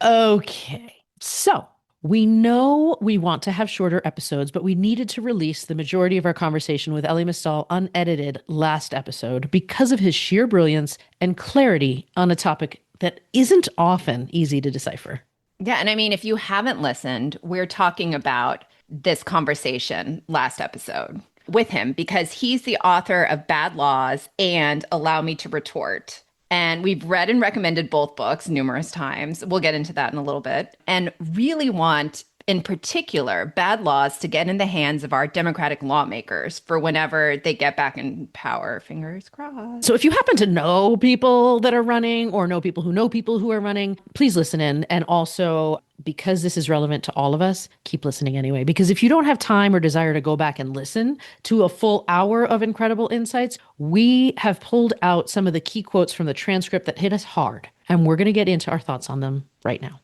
Okay. So we know we want to have shorter episodes, but we needed to release the majority of our conversation with Elie Mystal unedited last episode because of his sheer brilliance and clarity on a topic that isn't often easy to decipher. Yeah, and I mean, if you haven't listened, we're talking about this conversation last episode with him because he's the author of Bad Laws and Allow Me to Retort. And we've read and recommended both books numerous times. We'll get into that in a little bit. And really want, in particular, Bad Laws to get in the hands of our Democratic lawmakers for whenever they get back in power. Fingers crossed. So if you happen to know people that are running or know people who are running, please listen in. And also, because this is relevant to all of us, keep listening anyway. Because if you don't have time or desire to go back and listen to a full hour of incredible insights, we have pulled out some of the key quotes from the transcript that hit us hard. And we're going to get into our thoughts on them right now.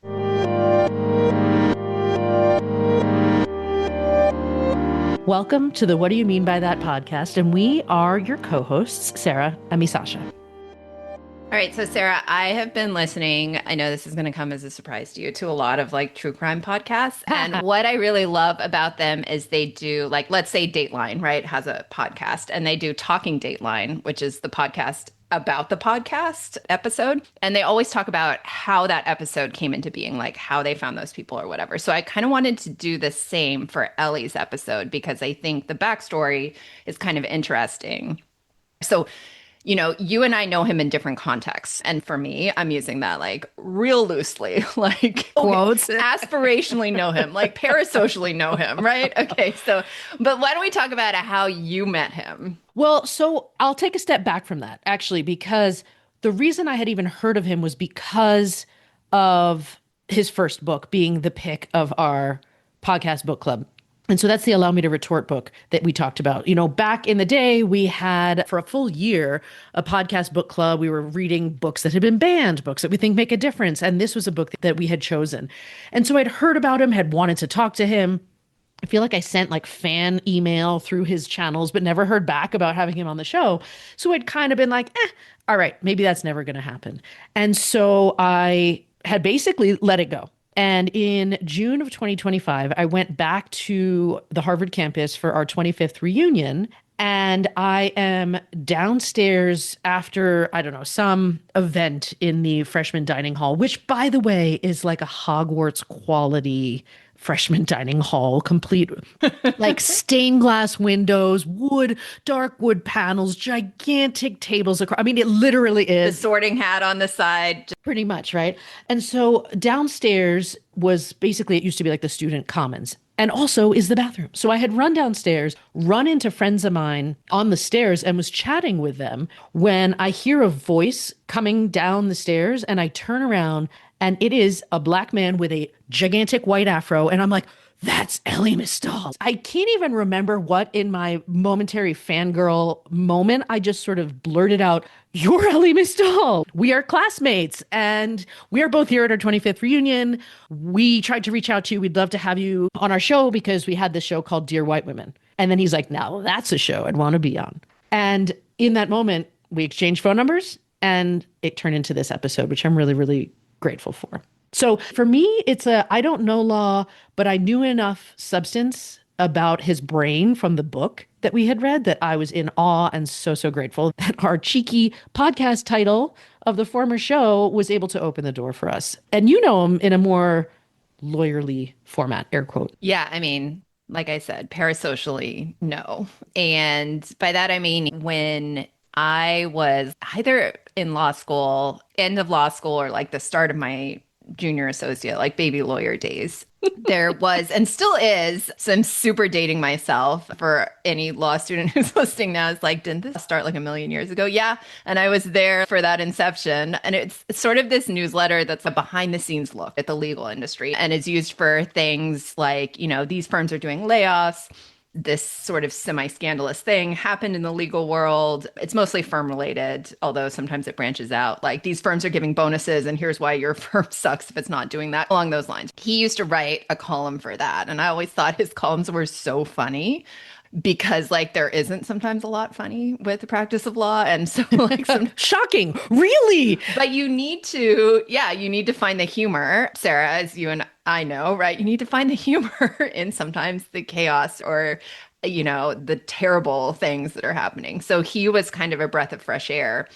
Welcome to the What Do You Mean by That podcast, and we are your co-hosts, Sarah and Misasha. All right, so Sarah, I have been listening. I know this is going to come as a surprise to you to a lot of like true crime podcasts. And what I really love about them is they do like, let's say Dateline, right, has a podcast and they do Talking Dateline, which is the podcast about the podcast episode. And they always talk about how that episode came into being, like how they found those people or whatever. So I kind of wanted to do the same for Ellie's episode because I think the backstory is kind of interesting. So, you know, you and I know him in different contexts. And for me, I'm using that like real loosely, like Quotes. aspirationally know him, like parasocially know him, right? Okay, so, but why don't we talk about how you met him? Well, so I'll take a step back from that, actually, because the reason I had even heard of him was because of his first book being the pick of our podcast book club. And so that's the Allow Me to Retort book that we talked about. You know, back in the day, we had for a full year a podcast book club. We were reading books that had been banned, books that we think make a difference. And this was a book that we had chosen. And so I'd heard about him, had wanted to talk to him. I feel like I sent like fan email through his channels, but never heard back about having him on the show. So I'd kind of been like, all right, maybe that's never going to happen. And so I had basically let it go. And in June of 2025, I went back to the Harvard campus for our 25th reunion. And I am downstairs after, I don't know, some event in the freshman dining hall, which, by the way, is like a Hogwarts quality freshman dining hall, complete like stained glass windows, dark wood panels, gigantic tables across. I mean, it literally The is. sorting hat on the side. Pretty much, right? And so downstairs was basically, it used to be like the student commons and also is the bathroom. So I had run downstairs, run into friends of mine on the stairs and was chatting with them when I hear a voice coming down the stairs and I turn around and it is a black man with a gigantic white afro. And I'm like, that's Elie Mystal. I can't even remember what in my momentary fangirl moment, I just sort of blurted out, you're Elie Mystal. We are classmates and we are both here at our 25th reunion. We tried to reach out to you. We'd love to have you on our show because we had this show called Dear White Women. And then he's like, now that's a show I'd want to be on. And in that moment, we exchanged phone numbers and it turned into this episode, which I'm really, really grateful for. So for me, it's I don't know law, but I knew enough substance about his brain from the book that we had read that I was in awe and so, so grateful that our cheeky podcast title of the former show was able to open the door for us. And you know him in a more lawyerly format, air quote. Yeah, I mean, like I said, parasocially, no. And by that, I mean, when I was either in law school, end of law school, or like the start of my junior associate, like baby lawyer days, there was and still is. So I'm super dating myself for any law student who's listening now. It's like, didn't this start like a million years ago? Yeah. And I was there for that inception. And it's sort of this newsletter that's a behind the scenes look at the legal industry and is used for things like, you know, these firms are doing layoffs. This sort of semi-scandalous thing happened in the legal world. It's mostly firm related, although sometimes it branches out. Like these firms are giving bonuses and here's why your firm sucks if it's not doing that, along those lines. He used to write a column for that. And I always thought his columns were so funny because like there isn't sometimes a lot funny with the practice of law. And so like some Shocking. Really? but you need to, yeah, you need to find the humor, Sarah, as you and I know, right? You need to find the humor in sometimes the chaos or, the terrible things that are happening. So he was kind of a breath of fresh air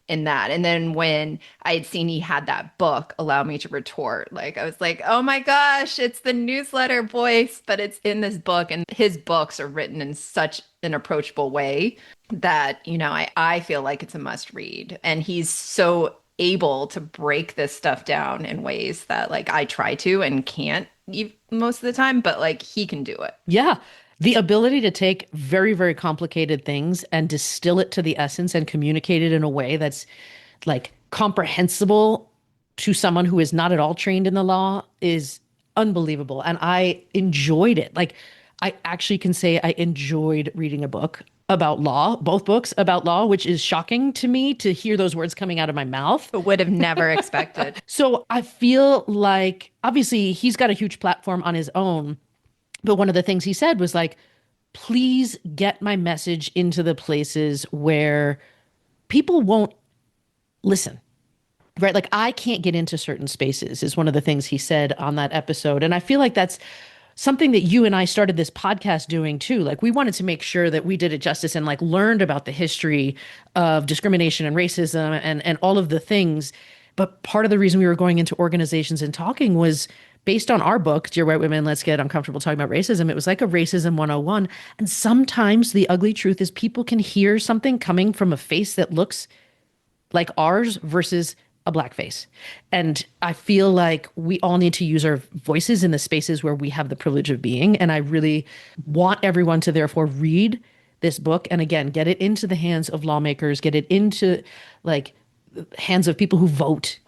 in that. And then when I had seen he had that book, Allow Me to Retort, like I was like, oh my gosh, it's the newsletter voice, but it's in this book. And his books are written in such an approachable way that, I feel like it's a must read. And he's so able to break this stuff down in ways that like I try to and can't most of the time, but like he can do it. Yeah. The ability to take very, very complicated things and distill it to the essence and communicate it in a way that's like comprehensible to someone who is not at all trained in the law is unbelievable. And I enjoyed it. Like, I actually can say I enjoyed reading a book about law, both books about law, which is shocking to me to hear those words coming out of my mouth. But would have never expected. So I feel like obviously he's got a huge platform on his own. But one of the things he said was like, please get my message into the places where people won't listen, right? Like I can't get into certain spaces is one of the things he said on that episode. And I feel like that's something that you and I started this podcast doing too. Like we wanted to make sure that we did it justice and like learned about the history of discrimination and racism and all of the things. But part of the reason we were going into organizations and talking was based on our book, Dear White Women, Let's Get Uncomfortable Talking About Racism. It was like a racism 101. And sometimes the ugly truth is people can hear something coming from a face that looks like ours versus a black face. And I feel like we all need to use our voices in the spaces where we have the privilege of being. And I really want everyone to therefore read this book. And again, get it into the hands of lawmakers, get it into like hands of people who vote,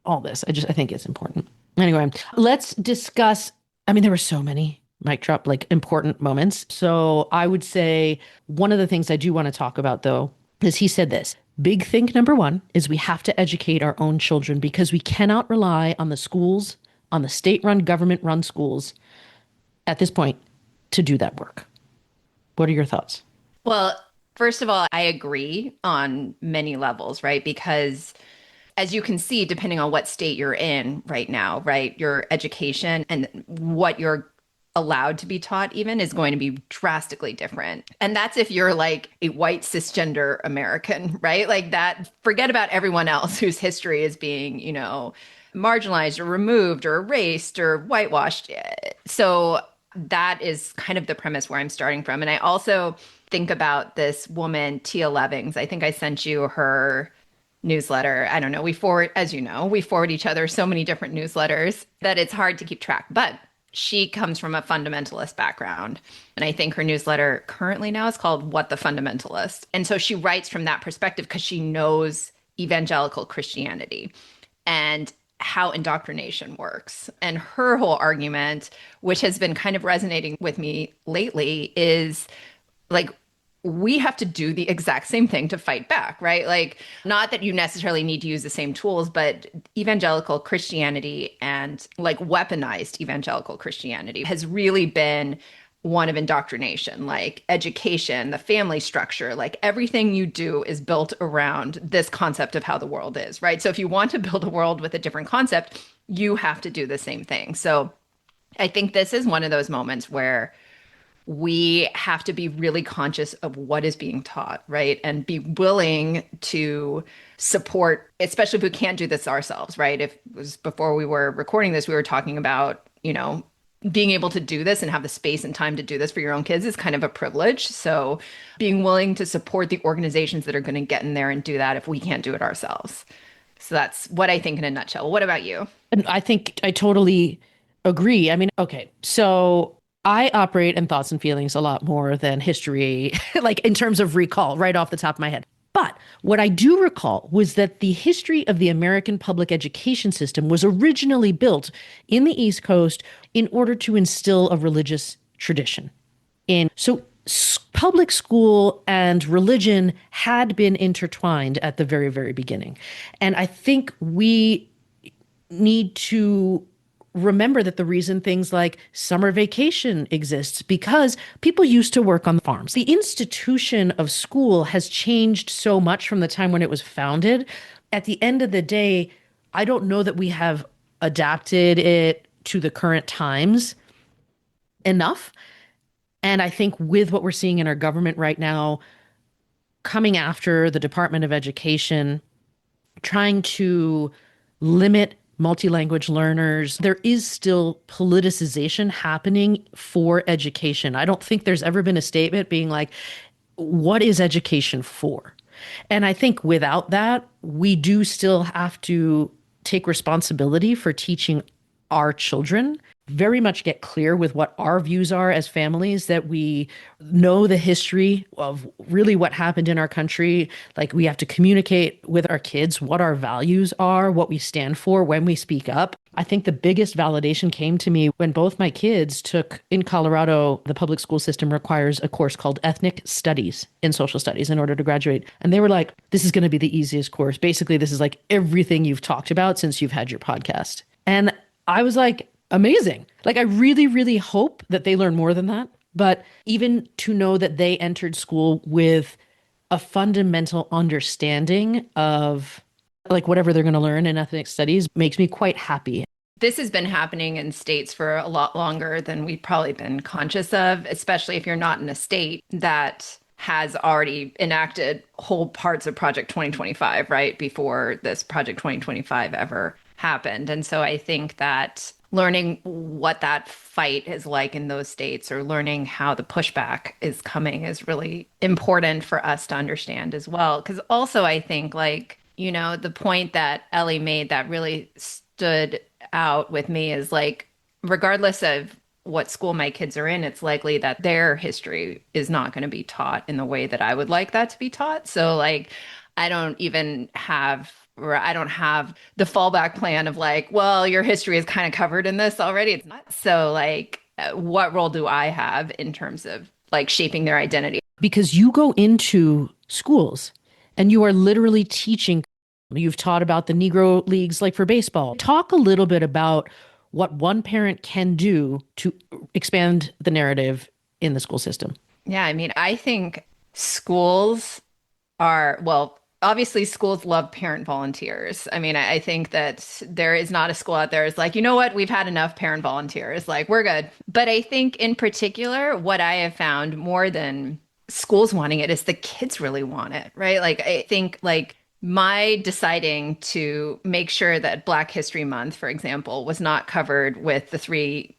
all this. I think it's important. Anyway, let's discuss. I mean, there were so many mic drop, like important moments. So I would say one of the things I do want to talk about, though, is he said this. Big think number one is we have to educate our own children because we cannot rely on the schools, on the state-run, government-run schools at this point to do that work. What are your thoughts? Well, first of all, I agree on many levels, right? Because as you can see, depending on what state you're in right now, right, your education and what you're allowed to be taught even is going to be drastically different. And that's if you're like a white cisgender American, right? Like that, forget about everyone else whose history is being, marginalized or removed or erased or whitewashed. So that is kind of the premise where I'm starting from. And I also think about this woman, Tia Levings. I think I sent you her newsletter. I don't know. We forward each other so many different newsletters that it's hard to keep track. But she comes from a fundamentalist background. And I think her newsletter currently now is called What the Fundamentalist. And so she writes from that perspective because she knows evangelical Christianity and how indoctrination works. And her whole argument, which has been kind of resonating with me lately, is like, we have to do the exact same thing to fight back, right? Like, not that you necessarily need to use the same tools, but evangelical Christianity and like weaponized evangelical Christianity has really been one of indoctrination, like education, the family structure, like everything you do is built around this concept of how the world is, right? So if you want to build a world with a different concept, you have to do the same thing. So I think this is one of those moments where we have to be really conscious of what is being taught, right? And be willing to support, especially if we can't do this ourselves, right? If it was before we were recording this, we were talking about, being able to do this and have the space and time to do this for your own kids is kind of a privilege. So being willing to support the organizations that are going to get in there and do that if we can't do it ourselves. So that's what I think in a nutshell. What about you? And I think I totally agree. I mean, okay, so I operate in thoughts and feelings a lot more than history, like in terms of recall right off the top of my head. But what I do recall was that the history of the American public education system was originally built in the East Coast in order to instill a religious tradition. So public school and religion had been intertwined at the very, very beginning. And I think we need to remember that the reason things like summer vacation exists because people used to work on farms. The institution of school has changed so much from the time when it was founded. At the end of the day, I don't know that we have adapted it to the current times enough. And I think with what we're seeing in our government right now, coming after the Department of Education, trying to limit multi-language learners, there is still politicization happening for education. I don't think there's ever been a statement being like, what is education for? And I think without that, we do still have to take responsibility for teaching our children, very much get clear with what our views are as families, that we know the history of really what happened in our country. Like we have to communicate with our kids what our values are, what we stand for when we speak up. I think the biggest validation came to me when both my kids took, in Colorado, the public school system requires a course called ethnic studies in social studies in order to graduate. And they were like, this is going to be the easiest course. Basically, this is like everything you've talked about since you've had your podcast. And I was like, amazing. Like, I really, really hope that they learn more than that. But even to know that they entered school with a fundamental understanding of like whatever they're going to learn in ethnic studies makes me quite happy. This has been happening in states for a lot longer than we've probably been conscious of, especially if you're not in a state that has already enacted whole parts of Project 2025, right? Before this Project 2025 ever happened. And so I think that learning what that fight is like in those states or learning how the pushback is coming is really important for us to understand as well. Because also, I think, like, you know, the point that Elie made that really stood out with me is like, regardless of what school my kids are in, it's likely that their history is not going to be taught in the way that I would like that to be taught. So, like, I don't even have or I don't have the fallback plan of like, well, your history is kind of covered in this already. It's not. So like, what role do I have in terms of like shaping their identity? Because you go into schools and you are literally teaching. You've taught about the Negro leagues, like for baseball. Talk a little bit about what one parent can do to expand the narrative in the school system. Yeah, I mean, I think schools are, well, obviously schools love parent volunteers. I mean, I think that there is not a school out there is like, you know what, we've had enough parent volunteers, like we're good. But I think in particular, what I have found more than schools wanting it is the kids really want it, right? Like I think like my deciding to make sure that Black History Month, for example, was not covered with the three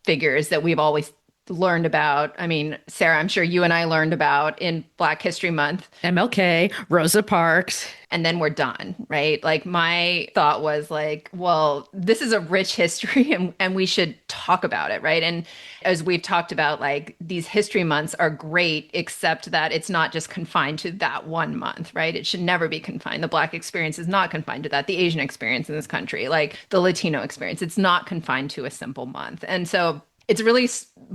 figures that we've always learned about. I mean, Sarah, I'm sure you and I learned about in Black History Month. MLK, Rosa Parks. And then we're done, right? Like my thought was like, well, this is a rich history and we should talk about it, right? And as we've talked about, like these history months are great, except that it's not just confined to that one month, right? It should never be confined. The Black experience is not confined to that. The Asian experience in this country, like the Latino experience, it's not confined to a simple month. And so it's really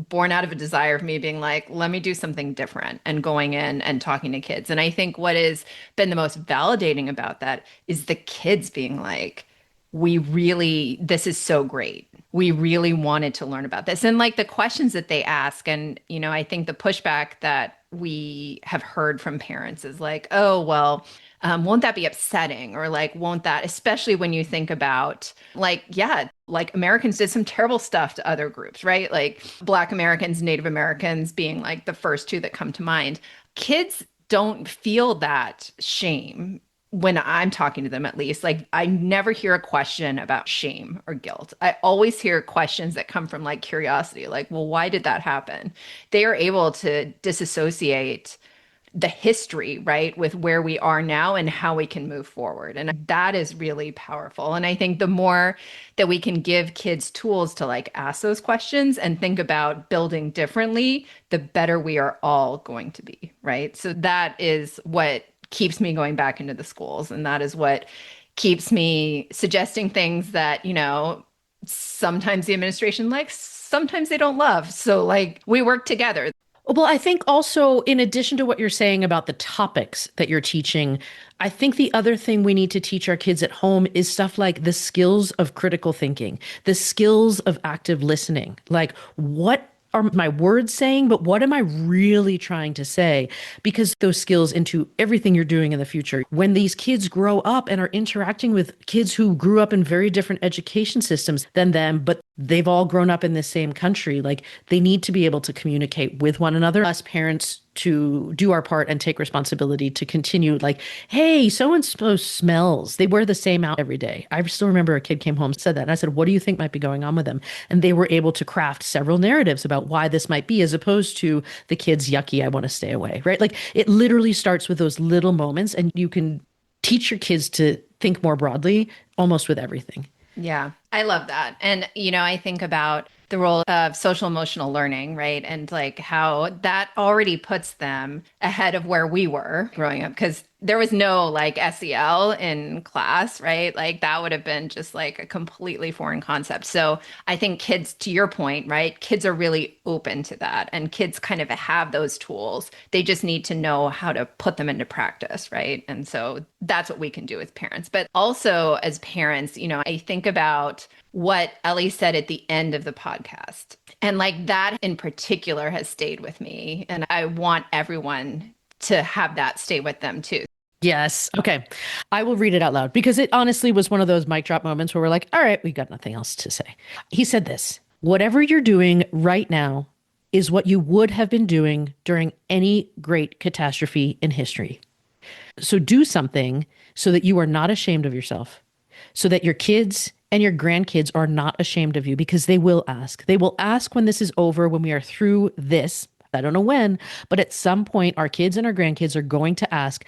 born out of a desire of me being like, let me do something different and going in and talking to kids. And I think what has been the most validating about that is the kids being like, this is so great. We really wanted to learn about this. And like the questions that they ask. And, you know, I think the pushback that we have heard from parents is like, oh, well, won't that be upsetting? Or like, won't that, especially when you think about like, yeah, like Americans did some terrible stuff to other groups, right? Like Black Americans, Native Americans being like the first two that come to mind. Kids don't feel that shame when I'm talking to them, at least. Like I never hear a question about shame or guilt. I always hear questions that come from like curiosity, like, well, why did that happen? They are able to disassociate the history, right, with where we are now and how we can move forward. And that is really powerful. And I think the more that we can give kids tools to like ask those questions and think about building differently, the better we are all going to be, right? So that is what keeps me going back into the schools. And that is what keeps me suggesting things that, you know, sometimes the administration likes, sometimes they don't love. So like we work together. Well, I think also, in addition to what you're saying about the topics that you're teaching, I think the other thing we need to teach our kids at home is stuff like the skills of critical thinking, the skills of active listening. Like, what are my words saying, but what am I really trying to say? Because those skills into everything you're doing in the future. When these kids grow up and are interacting with kids who grew up in very different education systems than them, but they've all grown up in the same country, like they need to be able to communicate with one another. Us parents to do our part and take responsibility to continue, like, hey, so and so smells. They wear the same out every day. I still remember a kid came home, said that. And I said, what do you think might be going on with them? And they were able to craft several narratives about why this might be, as opposed to the kids, yucky, I want to stay away, right? Like it literally starts with those little moments, and you can teach your kids to think more broadly almost with everything. Yeah, I love that. And, I think about the role of social emotional learning, right? And like how that already puts them ahead of where we were growing up because there was no like SEL in class, right? Like that would have been just like a completely foreign concept. So I think kids, to your point, right? Kids are really open to that and kids kind of have those tools. They just need to know how to put them into practice, right? And so that's what we can do as parents. But also as parents, I think about what Elie said at the end of the podcast. And like that in particular has stayed with me. And I want everyone to have that stay with them too. Yes. Okay. I will read it out loud because it honestly was one of those mic drop moments where we're like, all right, we got nothing else to say. He said this: whatever you're doing right now is what you would have been doing during any great catastrophe in history. So do something so that you are not ashamed of yourself, so that your kids and your grandkids are not ashamed of you, because they will ask. They will ask when this is over, when we are through this. I don't know when, but at some point, our kids and our grandkids are going to ask,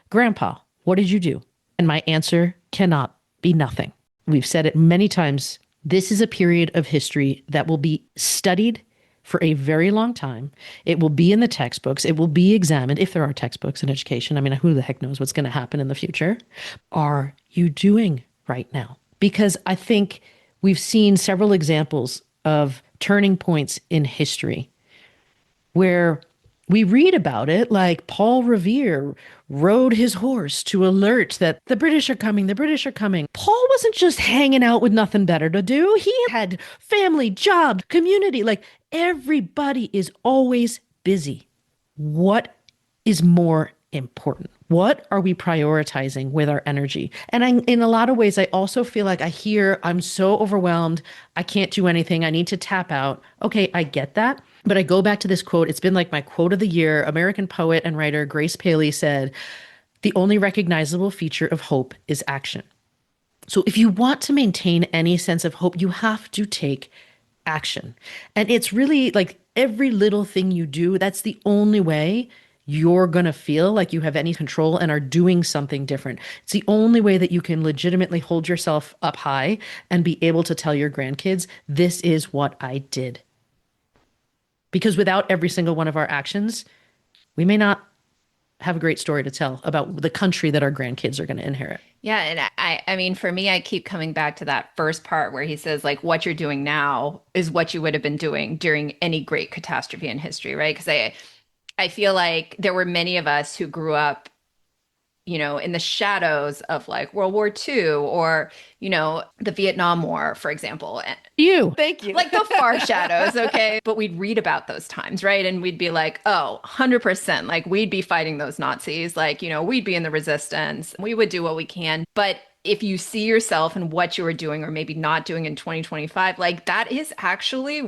Grandpa, what did you do? And my answer cannot be nothing. We've said it many times. This is a period of history that will be studied for a very long time. It will be in the textbooks. It will be examined if there are textbooks in education. I mean, who the heck knows what's going to happen in the future? Are you doing right now? Because I think we've seen several examples of turning points in history where we read about it, like Paul Revere rode his horse to alert that the British are coming, the British are coming. Paul wasn't just hanging out with nothing better to do. He had family, job, community. Like everybody is always busy. What is more important? What are we prioritizing with our energy? And in a lot of ways, I also feel like I'm so overwhelmed. I can't do anything. I need to tap out. Okay, I get that. But I go back to this quote. It's been like my quote of the year. American poet and writer Grace Paley said, the only recognizable feature of hope is action. So if you want to maintain any sense of hope, you have to take action. And it's really like every little thing you do, that's the only way you're going to feel like you have any control and are doing something different. It's the only way that you can legitimately hold yourself up high and be able to tell your grandkids, this is what I did. Because without every single one of our actions, we may not have a great story to tell about the country that our grandkids are going to inherit. Yeah, and I mean, for me, I keep coming back to that first part where he says, like, what you're doing now is what you would have been doing during any great catastrophe in history, right? Because I feel like there were many of us who grew up, in the shadows of like World War II or, the Vietnam War, for example. You. Thank you. Like the far shadows, okay? But we'd read about those times, right? And we'd be like, oh, 100%. Like we'd be fighting those Nazis. Like, we'd be in the resistance. We would do what we can. But if you see yourself and what you were doing or maybe not doing in 2025, like that is actually,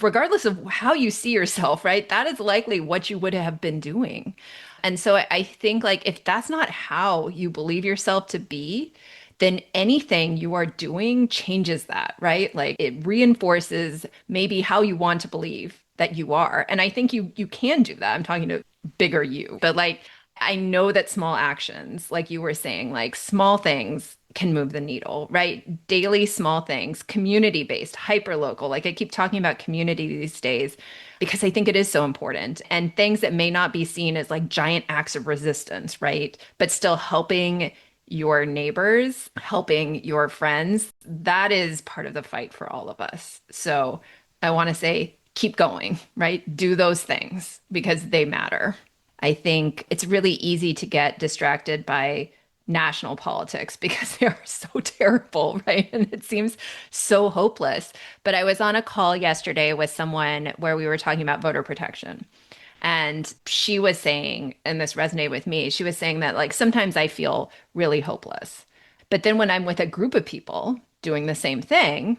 regardless of how you see yourself, right? That is likely what you would have been doing. And so I think like if that's not how you believe yourself to be, then anything you are doing changes that, right? Like it reinforces maybe how you want to believe that you are. And I think you can do that. I'm talking to bigger you, but like I know that small actions, like you were saying, like small things can move the needle, right? Daily small things, community-based, hyper-local. Like I keep talking about community these days because I think it is so important. And things that may not be seen as like giant acts of resistance, right? But still helping your neighbors, helping your friends, that is part of the fight for all of us. So I want to say keep going, right? Do those things because they matter. I think it's really easy to get distracted by national politics because they are so terrible, right? And it seems so hopeless. But I was on a call yesterday with someone where we were talking about voter protection. And she was saying, and this resonated with me, she was saying that like sometimes I feel really hopeless. But then when I'm with a group of people doing the same thing,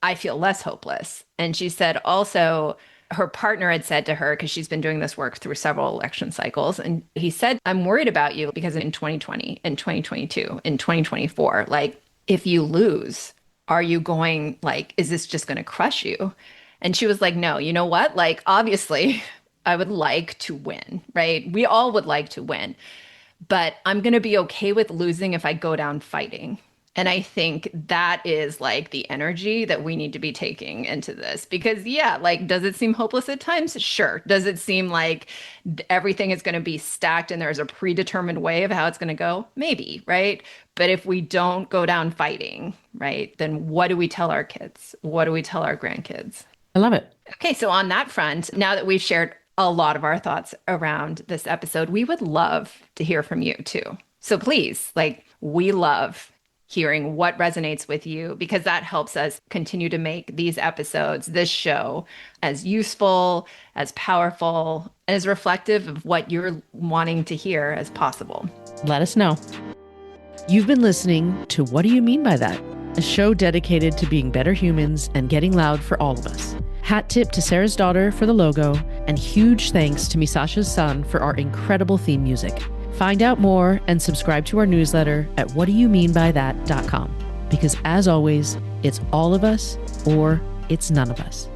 I feel less hopeless. And she said also, her partner had said to her, because she's been doing this work through several election cycles, and he said, I'm worried about you because in 2020, in 2022, in 2024, like if you lose, are you going, like, is this just going to crush you? And she was like, no, you know what? Like, obviously, I would like to win, right? We all would like to win, but I'm going to be okay with losing if I go down fighting. And I think that is like the energy that we need to be taking into this because, yeah, like, does it seem hopeless at times? Sure. Does it seem like everything is going to be stacked and there's a predetermined way of how it's going to go? Maybe, right? But if we don't go down fighting, right, then what do we tell our kids? What do we tell our grandkids? I love it. Okay. So, on that front, now that we've shared a lot of our thoughts around this episode, we would love to hear from you too. So, please, like, we love hearing what resonates with you because that helps us continue to make these episodes, this show, as useful, as powerful, and as reflective of what you're wanting to hear as possible. Let us know. You've been listening to What Do You Mean by That? A show dedicated to being better humans and getting loud for all of us. Hat tip to Sarah's daughter for the logo, and huge thanks to Misasha's son for our incredible theme music. Find out more and subscribe to our newsletter at whatdoyoumeanbythat.com. Because as always, it's all of us or it's none of us.